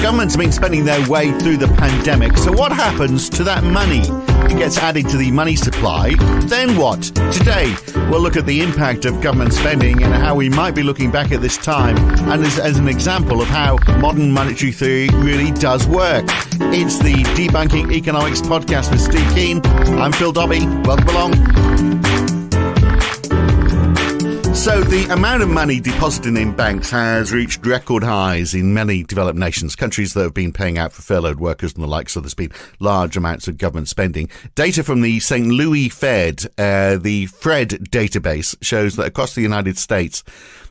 government's been spending their way through the pandemic, so what happens to that money? It gets added to the money supply. Then what? Today, we'll look at the impact of government spending and how we might be looking back at this time and as an example of how modern monetary theory really does work. It's the Debunking Economics podcast with Steve Keen. I'm Phil Dobbie. Welcome along. So the amount of money deposited in banks has reached record highs in many developed nations, countries that have been paying out for furloughed workers and the like, so there's been large amounts of government spending. Data from the St. Louis Fed, the FRED database, shows that across the United States,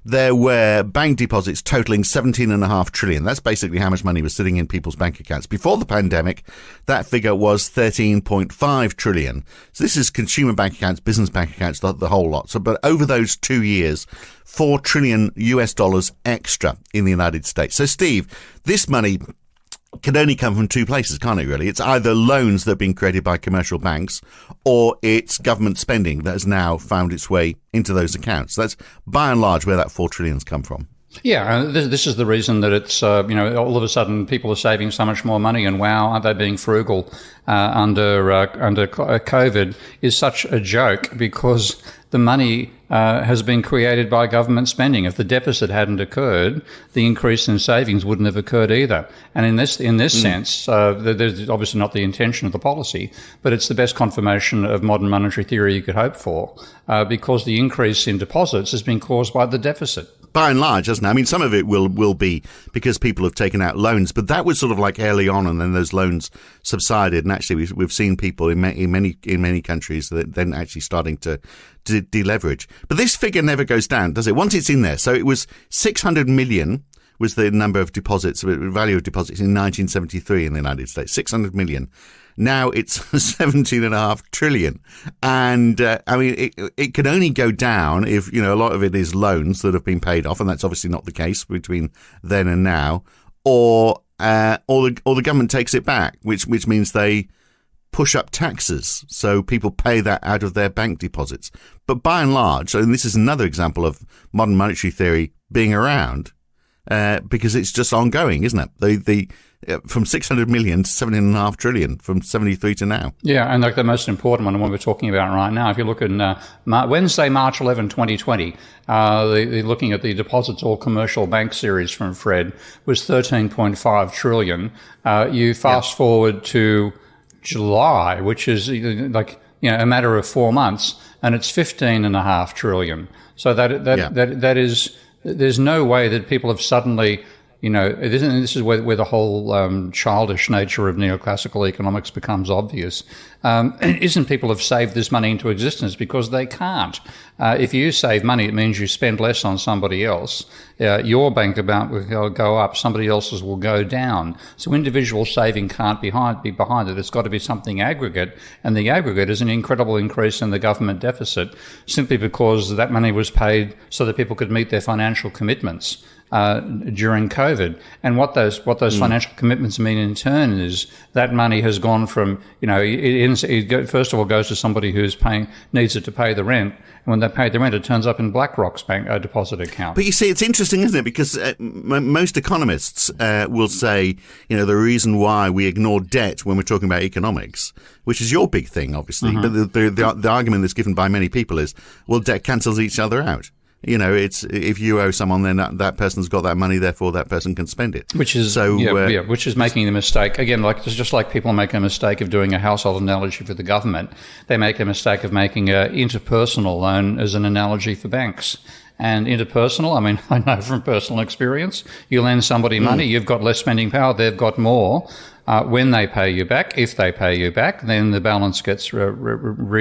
there were bank deposits totaling $17.5 trillion. That's basically how much money was sitting in people's bank accounts. Before the pandemic, that figure was $13.5 trillion. So this is consumer bank accounts, business bank accounts, the whole lot. So, but over those 2 years, $4 trillion extra in the United States. So, Steve, this money can only come from two places, can't it, really? It's either loans that have been created by commercial banks or it's government spending that has now found its way into those accounts. That's by and large where that $4 trillion come from. Yeah, this is the reason that it's, all of a sudden people are saving so much more money and wow, aren't they being frugal under COVID is such a joke because the money has been created by government spending. If the deficit hadn't occurred, the increase in savings wouldn't have occurred either. And in this sense, there's obviously not the intention of the policy, but it's the best confirmation of modern monetary theory you could hope for because the increase in deposits has been caused by the deficit. By and large, hasn't it? I mean, some of it will be because people have taken out loans, but that was sort of like early on, and then those loans subsided. And actually, we've seen people in many countries that then actually starting to deleverage. But this figure never goes down, does it? Once it's in there, so it was 600 million was the number of deposits, value of deposits in 1973 in the United States. 600 million. Now it's 17.5 trillion. And, it can only go down if, a lot of it is loans that have been paid off. And that's obviously not the case between then and now. Or the government takes it back, which means they push up taxes. So people pay that out of their bank deposits. But by and large, and this is another example of modern monetary theory being around, because it's just ongoing, isn't it? From 600 million to 17.5 trillion from 73 to now. Yeah, and like the most important one, the one we're talking about right now, if you look at Wednesday, March 11, 2020, looking at the deposits all commercial bank series from FRED was 13.5 trillion. You fast forward to July, which is a matter of 4 months, and it's 15.5 trillion. So that is, there's no way that people have suddenly, this is where the whole childish nature of neoclassical economics becomes obvious. Isn't people have saved this money into existence because they can't. If you save money, it means you spend less on somebody else. Your bank account will go up, somebody else's will go down. So individual saving can't be behind it. It's got to be something aggregate, and the aggregate is an incredible increase in the government deficit simply because that money was paid so that people could meet their financial commitments during COVID. And what those financial commitments mean in turn is that money has gone from, it first of all goes to somebody who's needs it to pay the rent. And when they pay the rent, it turns up in BlackRock's bank deposit account. But you see, it's interesting, isn't it? Because most economists will say, the reason why we ignore debt when we're talking about economics, which is your big thing, obviously, but the argument that's given by many people is, well, debt cancels each other out. It's if you owe someone, then that person's got that money, therefore that person can spend it. Which is which is making the mistake again. Just like people make a mistake of doing a household analogy for the government, they make a mistake of making an interpersonal loan as an analogy for banks. And interpersonal, I know from personal experience, you lend somebody money, you've got less spending power, they've got more. When they pay you back, if they pay you back, then the balance gets rewired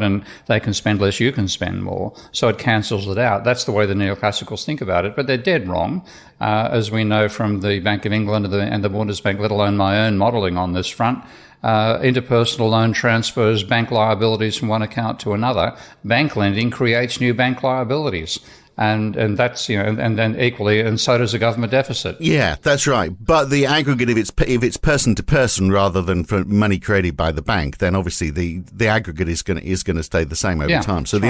and they can spend less, you can spend more. So it cancels it out. That's the way the neoclassicals think about it, but they're dead wrong, as we know from the Bank of England and the Bundesbank, let alone my own modelling on this front. Interpersonal loan transfers bank liabilities from one account to another. Bank lending creates new bank liabilities. And that's, and then equally, and so does the government deficit. Yeah, that's right. But the aggregate, if it's person to person rather than for money created by the bank, then obviously the aggregate is going to stay the same over time. So the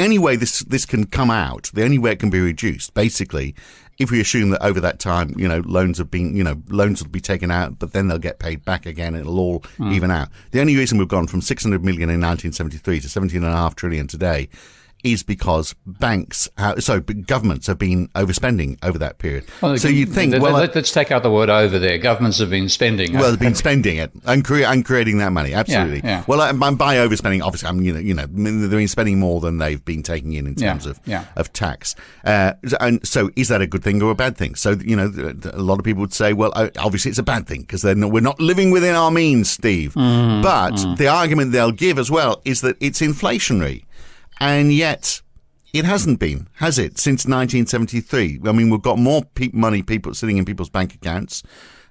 only way this can come out, the only way it can be reduced, basically, if we assume that over that time, loans will be taken out, but then they'll get paid back again, it'll all even out. The only reason we've gone from 600 million in 1973 to 17.5 trillion today is because governments have been overspending over that period. Well, so you'd think, let's take out the word over there. Governments have been spending. Well, they've been spending it and creating that money. Absolutely. Yeah. Well, by overspending, obviously, they've been spending more than they've been taking in terms of tax. And so, is that a good thing or a bad thing? So, a lot of people would say, well, obviously, it's a bad thing because we're not living within our means, Steve. But the argument they'll give as well is that it's inflationary. And yet, it hasn't been, has it, since 1973? I mean, we've got more money sitting in people's bank accounts.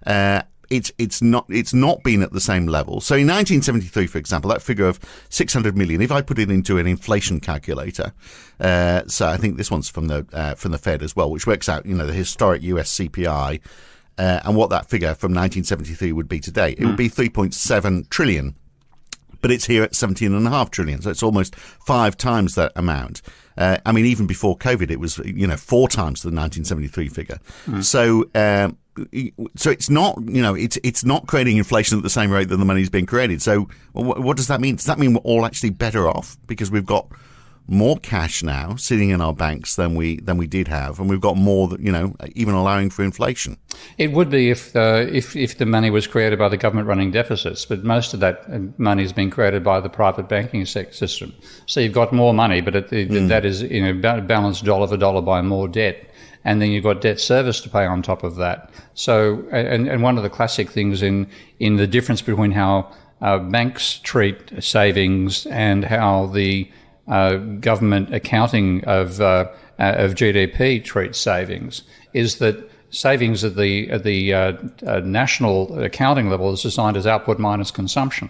It's not been at the same level. So in 1973, for example, that figure of 600 million, if I put it into an inflation calculator, so I think this one's from the Fed as well, which works out, the historic US CPI, and what that figure from 1973 would be today. It would be 3.7 trillion. But it's here at 17.5 trillion, so it's almost 5 times that amount. I mean, even before COVID, it was 4 times the 1973 figure. So it's not it's not creating inflation at the same rate that the money's being created. So what does that mean? Does that mean we're all actually better off because we've got more cash now sitting in our banks than we did have, and we've got more that even allowing for inflation? It would be if the money was created by the government running deficits, but most of that money has been created by the private banking system. So you've got more money, but that is balanced dollar for dollar by more debt, and then you've got debt service to pay on top of that. So and one of the classic things in the difference between how banks treat savings and how the government accounting of GDP treats savings is that savings at the national accounting level is defined as output minus consumption,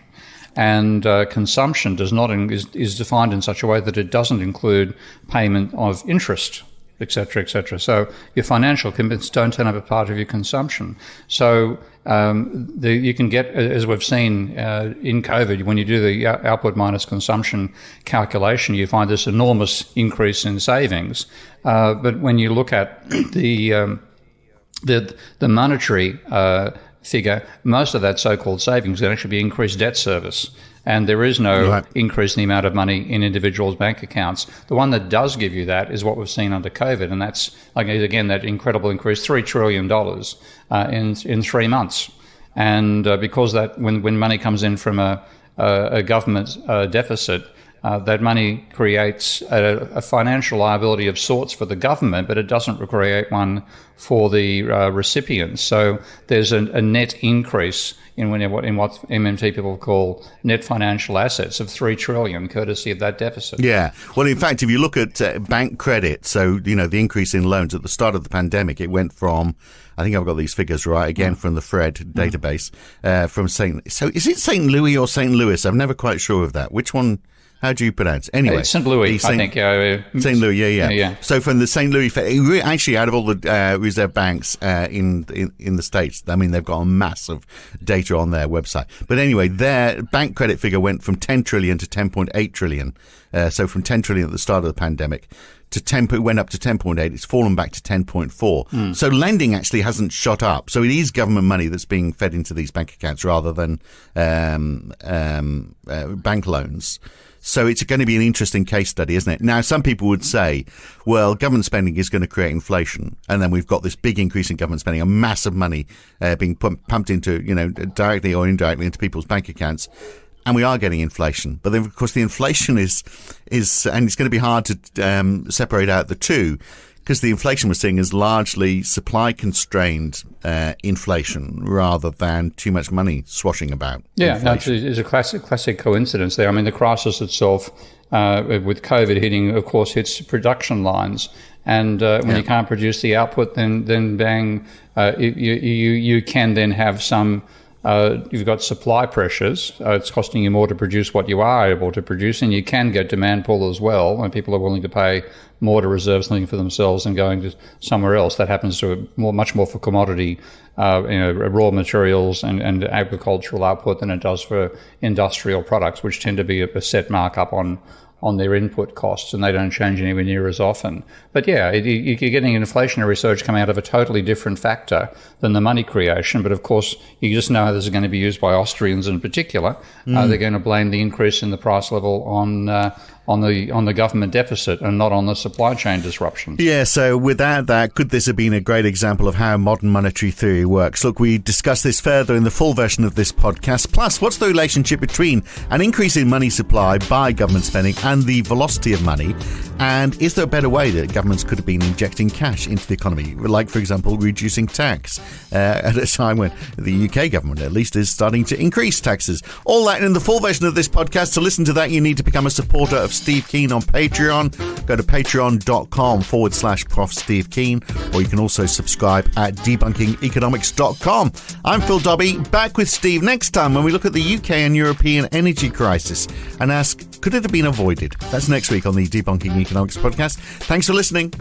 and consumption is defined in such a way that it doesn't include payment of interest, etc., etc. So your financial commitments don't turn up a part of your consumption. So you can get, as we've seen in COVID, when you do the output minus consumption calculation, you find this enormous increase in savings. But when you look at the monetary figure, most of that so-called savings can actually be increased debt service. And there is no increase in the amount of money in individuals' bank accounts. The one that does give you that is what we've seen under COVID, and that's, again, that incredible increase, $3 trillion in 3 months. And because that when money comes in from a government deficit, that money creates a financial liability of sorts for the government, but it doesn't create one for the recipients. So there's a net increase in what MMT people call net financial assets of $3 trillion, courtesy of that deficit. Yeah. Well, in fact, if you look at bank credit, so, the increase in loans at the start of the pandemic, it went from, I think I've got these figures right, again, from the Fred database, so is it St. Louis or St. Louis? I'm never quite sure of that. Which one? How do you pronounce it? Anyway, St. Louis, I think. St. Louis, yeah. So from the St. Louis, actually, out of all the reserve banks in the States, I mean, they've got a mass of data on their website. But anyway, their bank credit figure went from 10 trillion to 10.8 trillion. So from 10 trillion at the start of the pandemic to 10, it went up to 10.8. It's fallen back to 10.4. So lending actually hasn't shot up. So it is government money that's being fed into these bank accounts rather than bank loans. So it's going to be an interesting case study, isn't it? Now, some people would say, well, government spending is going to create inflation. And then we've got this big increase in government spending, a massive money being pumped into, directly or indirectly into people's bank accounts. And we are getting inflation. But then, of course, the inflation is and it's going to be hard to separate out the two, because the inflation we're seeing is largely supply-constrained inflation rather than too much money swashing about. Yeah, no, it's a classic coincidence there. I mean, the crisis itself, with COVID hitting, of course, hits production lines. And when you can't produce the output, then bang, you can then have some... you've got supply pressures. It's costing you more to produce what you are able to produce, and you can get demand pull as well when people are willing to pay more to reserve something for themselves and going to somewhere else. That happens to much more for commodity, raw materials and agricultural output than it does for industrial products, which tend to be a set markup on their input costs, and they don't change anywhere near as often. But yeah, you're getting an inflationary surge coming out of a totally different factor than the money creation. But of course, you just know how this is going to be used by Austrians in particular. They're going to blame the increase in the price level on the government deficit and not on the supply chain disruptions. Yeah, so without that, could this have been a great example of how modern monetary theory works? Look, we discuss this further in the full version of this podcast. Plus, what's the relationship between an increase in money supply by government spending and the velocity of money? And is there a better way that governments could have been injecting cash into the economy, like, for example, reducing tax at a time when the UK government, at least, is starting to increase taxes? All that in the full version of this podcast. To listen to that, you need to become a supporter of Steve Keen on Patreon. Go to patreon.com/Prof Steve Keen, or you can also subscribe at debunkingeconomics.com. I'm Phil Dobbie, back with Steve next time when we look at the UK and European energy crisis and ask, could it have been avoided? That's next week on the Debunking Economics podcast. Thanks for listening.